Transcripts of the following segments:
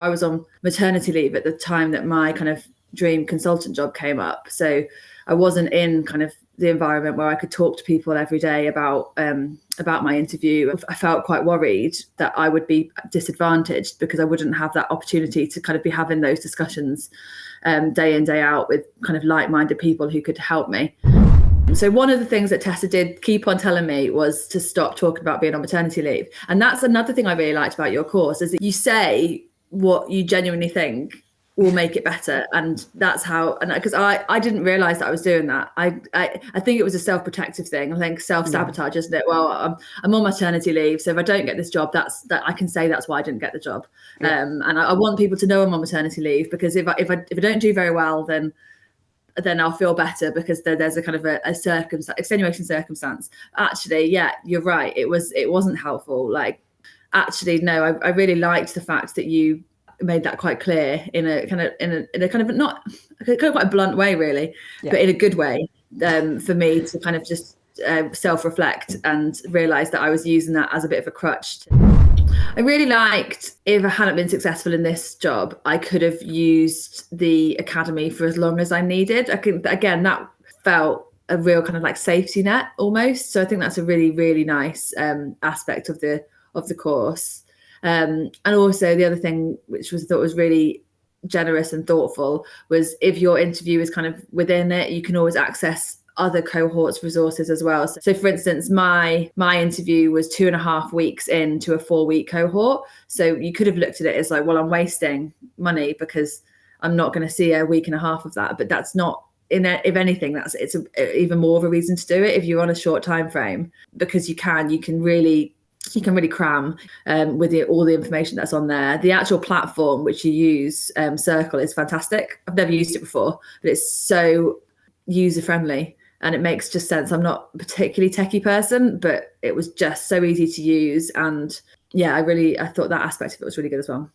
I was on maternity leave at the time that my kind of dream consultant job came up. So I wasn't in kind of the environment where I could talk to people every day about my interview. I felt quite worried that I would be disadvantaged because I wouldn't have that opportunity to kind of be having those discussions day in, day out with kind of like-minded people who could help me. So one of the things that Tessa did keep on telling me was to stop talking about being on maternity leave. And that's another thing I really liked about your course, is that you say what you genuinely think will make it better. And that's how, and because I didn't realize that I was doing that. I think it was a self-protective thing. I think self-sabotage, isn't it? Well, I'm on maternity leave, so if I don't get this job, that I can say that's why I didn't get the job. And I want people to know I'm on maternity leave, because if I don't do very well, then I'll feel better, because there's a kind of a extenuating circumstance. Actually, yeah, you're right. It wasn't helpful. Like, actually, no, I really liked the fact that you made that quite clear in a kind of not kind of quite a blunt way, really, but in a good way, for me to kind of just self-reflect and realize that I was using that as a bit of a crutch. I really liked, if I hadn't been successful in this job, I could have used the academy for as long as I needed. I think, again, that felt a real kind of like safety net almost. So I think that's a really, really nice aspect of the course. And also the other thing, which I thought was really generous and thoughtful, was if your interview is kind of within it, you can always access other cohorts resources as well. So for instance, my interview was 2.5 weeks into a 4-week cohort. So you could have looked at it as like, well, I'm wasting money because I'm not going to see a week and a half of that. But that's not, if anything, it's even more of a reason to do it if you're on a short time frame, because you can really cram with all the information that's on there. The actual platform which you use, Circle, is fantastic. I've never used it before, but it's so user friendly. And it makes just sense. I'm not a particularly techie person, but it was just so easy to use. And yeah, I thought that aspect of it was really good as well.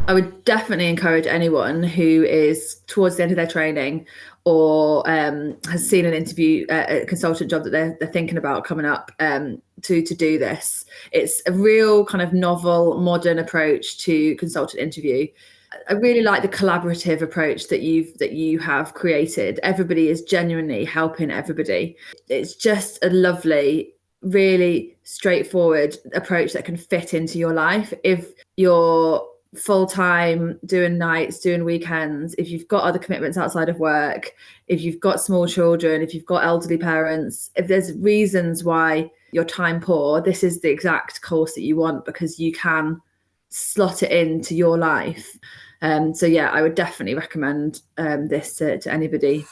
I would definitely encourage anyone who is towards the end of their training or has seen an interview, a consultant job that they're thinking about coming up, to do this. It's a real kind of novel, modern approach to consultant interview. I really like the collaborative approach that you have created. Everybody is genuinely helping everybody. It's just a lovely, really straightforward approach that can fit into your life. If you're full-time, doing nights, doing weekends, if you've got other commitments outside of work, if you've got small children, if you've got elderly parents, if there's reasons why you're time poor, this is the exact course that you want, because you can slot it into your life. So yeah, I would definitely recommend this to anybody.